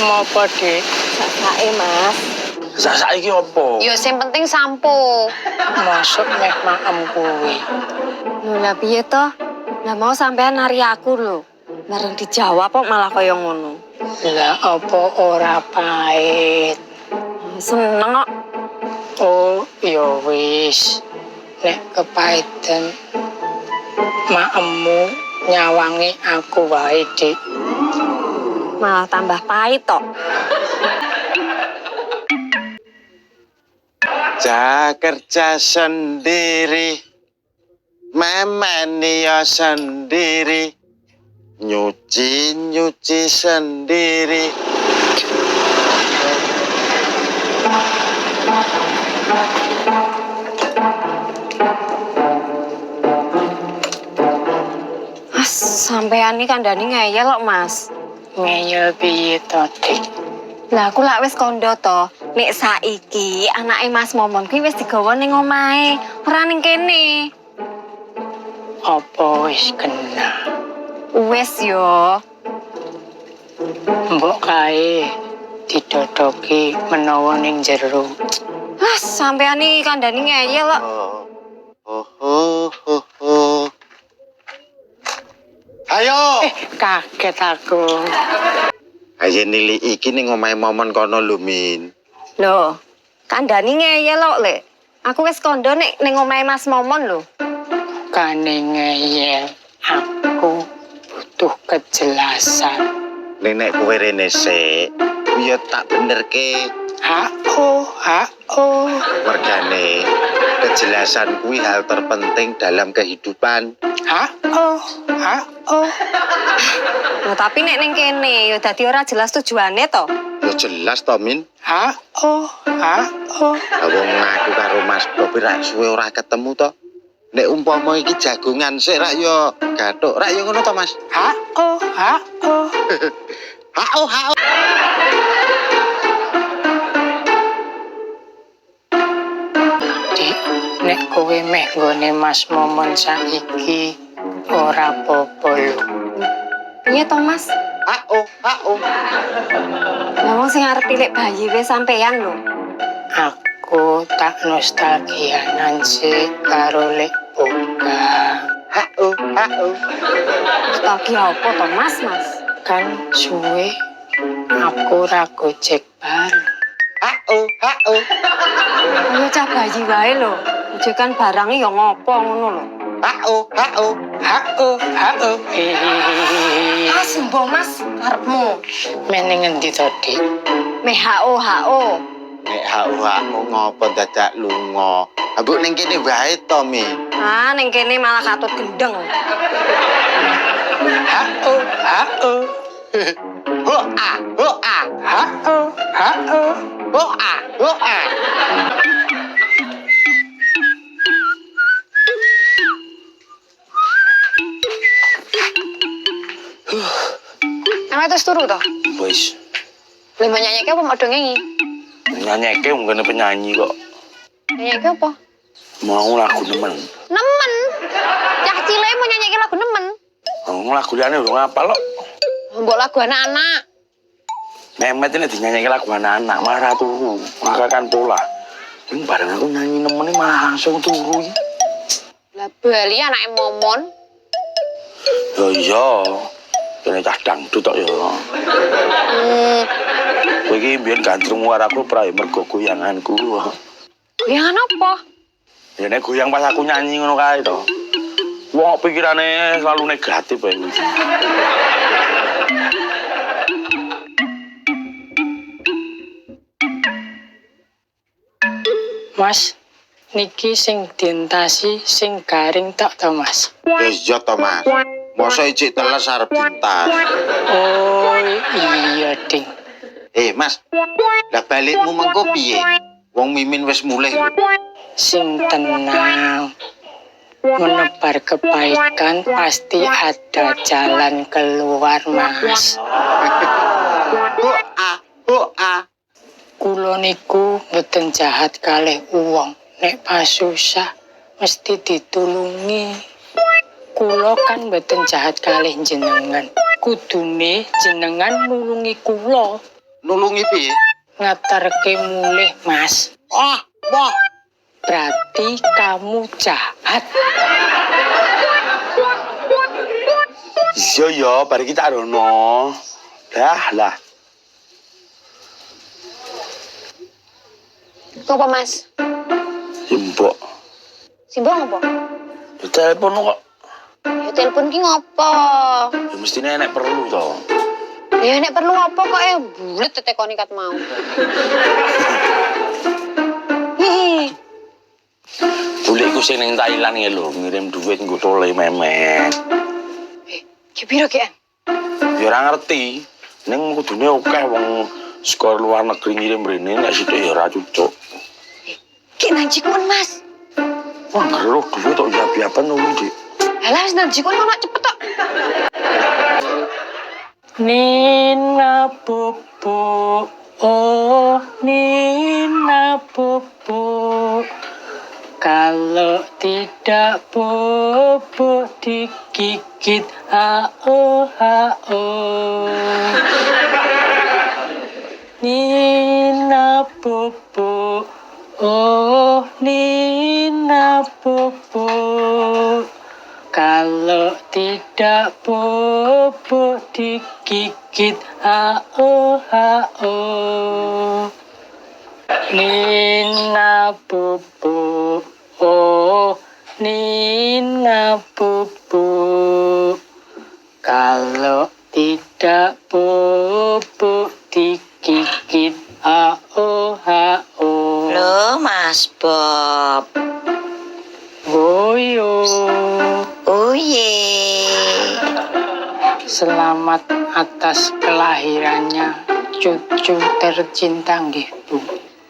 apa, Dik? Sasake, Mas. Sak iki apa? Ya sing penting sampo. Masuk meh maem kuwi. Lho lah piye to? Lah mau sampean nari aku lho. Bareng dijawab kok malah kaya ngono. Lah apa ora pahit? Seneng kok. Oh, ya wis. Nek kepaiten maemmu nyawangi aku wae, Dik. Malah tambah pahit tok. Ja kerja sendiri, memeni ya sendiri, nyuci sendiri. Mas, sampean iki kandhani ngeyel kok, Mas. Ngeyel piye to, Dik? Lah aku lak wis kondo to. Nek saiki anake Mas Momon kuwi wis digawa ning omahe, ora ning kene. Apa wis kena? Wis yo. Mbok kae didodoki menawa ning jero. Mas, sampean iki kandhani ngeyel kok. Ayo. Kaget aku. Ayo nili iki ning omahe Momon kono lho, Min. Lho, kandhani ngeyel kok, Lek. Aku wis kondo nek ning omahe Mas Momon lho. Kane ngeyel, aku butuh kejelasan. Nek kowe rene sik, ya tak benerke. Hao. Mergane kejelasan kuwi hal terpenting dalam kehidupan. Hao. Lho, tapi nek ning kene ya dadi ora jelas tujuane to. Ya jelas to, Min. Hao. Wong aku karo Mas Bobi rak suwe ora ketemu to. Nek umpama iki jagongan sik rak ya gathuk, rak ya ngono to, Mas. Hao. Hao. Dik, nek kowe meh nggone Mas Momon saiki ora apa-apa lho. Piye to, Mas? Hao. Lah wong sing arep pilih bayi wis sampean lho. Aku tak nostalgianan sih karo lek buka. Hao. Nostalgia apa to, Mas? Kan suwe aku ra gojek bareng. Hao. Ayo cah bayi wae lho. Gojekan barange ya ngopo ngono lho. Hao. Hao. Mas, mbok Mas, karepmu. Meneng ngendi to, Dik? Meh HO. Nek hao ngopo dadak lunga. Mbok ning kene wae to, Mi. Ah, ning kene malah katut gendeng. Hao. Hoa. Hao. Ana terus turu to? Wis, Lha nyanyeke apa modho ngengi? nyanyeke mungkin penyanyi kok. Nyanyeke apa? Mau lagu nemen. Nemen. Cah cilik mau nyanyeke lagu nemen. Mau lagu liane udah ngapal lo. Mbok lagu anak-anak. Memet ini dinyanyi lagu anak-anak malah turu, makakan pola. Ini bareng aku nyanyi nemen ini malah langsung turu. Lah bali anake Momon. Ya iya, kena cah dangdut tok ya. Kowe iki mbiyen gandrung waraku prae mergo goyanganku. Goyangan apa? Ya nek goyang pas aku nyanyi ngono kae to. Wong pikirane selalu negatif ya. Mas, niki sing dientasi sing garing tok to, Mas? Wis yo to, Mas. Mosok ijik teles arep dintas. Oh, iya, Ding. Mas. Lah balikmu mengko piye? Wong Mimin wis mulih lho. Sing tenang. Menebar kebaikan pasti ada jalan keluar, Mas. Hoa. Kulo niku mboten jahat kalih wong. Nek pas susah mesti ditulungi. Kulo kan mboten jahat kalih jenengan. Kudune jenengan nulungi kulo. nulungi piye? Ngeterke mulih, Mas. Wah. Berarti kamu jahat. Iya ya, bari kita rono. Lah. Ngopo, Mas? Simbok. Simbok ngopo? Telepon kok. Ya telepon ki ngopo? Ya mestine nek perlu to. Ya nek perlu apa kok bulet tetekoni kat mau. Bulikku sing ning Thailand ya lho, ngirim duit nggo tole memet. Ki piro ki? Ya ora ngerti. Ning kudune akeh wong saka luar negeri ngirim rene nek sithik ya ora cocok. Ki nang Cikun, Mas. Wah, ngeruh duit tok ya biapan nunggu, Dik. Halah wis nang Cikun ono cepet tok. Nina Bobo, oh Nina Bobo. Kalau tidak bobo digigit hao. Nina Bobo, oh Nina Bobo. Kalau tidak bobo digigit hao. Nina Bobo, oh Nina Bobo. Kalau tidak bobo digigit hao. Loh, Mas Bob. Woyo. Oh ye. Selamat atas kelahirannya cucu tercinta nggih, Bu.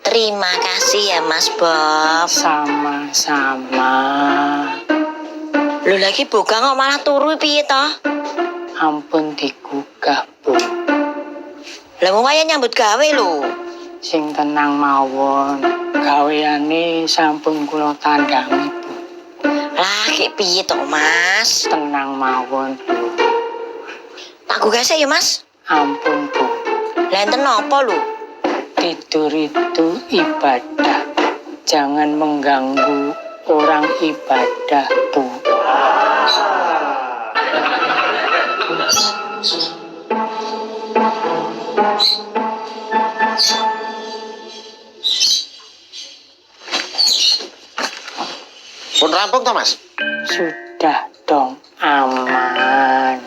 Terima kasih ya Mas Bob. Sama-sama. Lu lagi buka kok malah turu piye toh? Ampun digugah, Bu. Lah wong kaya nyambut gawe lho. Sing tenang mawon. Gaweane sampun kula tandhangi, Bu. Lah ki piye toh Mas? Tenang mawon, Bu. Tak gugah ya Mas. Ampun, Bu. Lah enten napa lho? Tidur itu ibadah. Jangan mengganggu orang ibadah, Bu. Pun rampung to, Mas? Sudah dong, aman.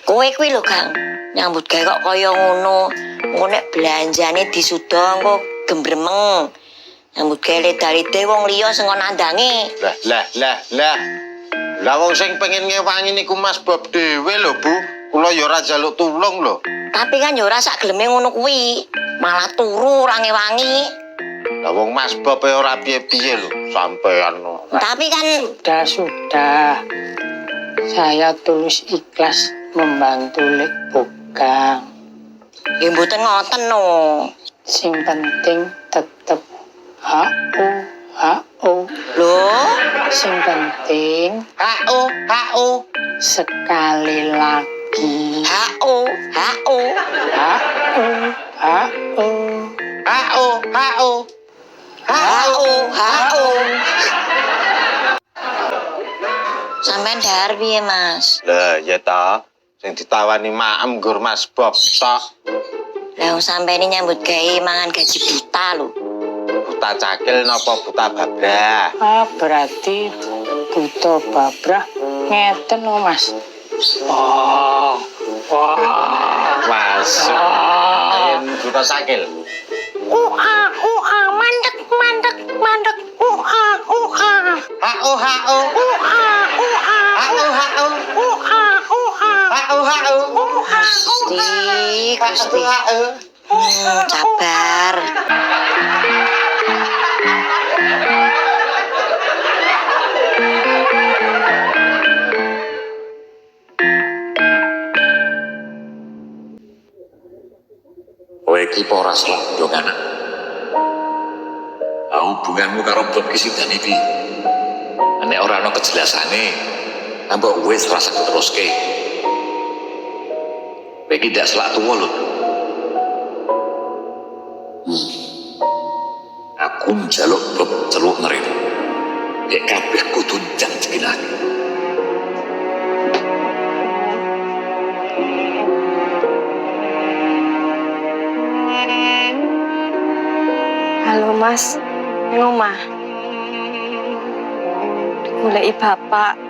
Kowe kuwi lho Kang. Nyambut gawe kok kaya ngono. Engko nek belanjane disuda engko gembremeng. Nyambut gawe leda-lede wong liya sing nandangi. Lah. Lah wong sing pengen ngewangi niku Mas Bob dhewe lho, Bu. Kula ya ora njaluk tulung lho. Tapi kan ya ora sak geleme ngono kuwi. Malah turu ora ngewangi. Lah wong Mas Bob ora piye-piye lho, sampean. Tapi kan Sudah. Saya tulus ikhlas membantu Lek Bokang. ya mboten ngoten no. Sing penting tetep HO. Loh, Sing penting HO. sekali lagi HO. HO. HO. Sampeyan dahar piye, Mas? Lah ya ta, sing ditawani maem nggur Mas Bob tok. Lah wong sampeyan nyambut gawe mangan gaji buta lho. Buta cakil napa buta babrah? Berarti buta babrah ngeten lho, Mas. Masuk. Ayen buta cakil. Mandek. Gusti. Sabar. Kowe iki ora salah ndong anak. Hubunganmu karo Bob ki sidane iki. Nek ora ana kejelasane, ambek wis rasa teruske. Kowe iki ndak selak tuwa lho. celuk ngerene. Nek kabeh kudu janjekake. Halo Mas, ning omah. Goleki bapak.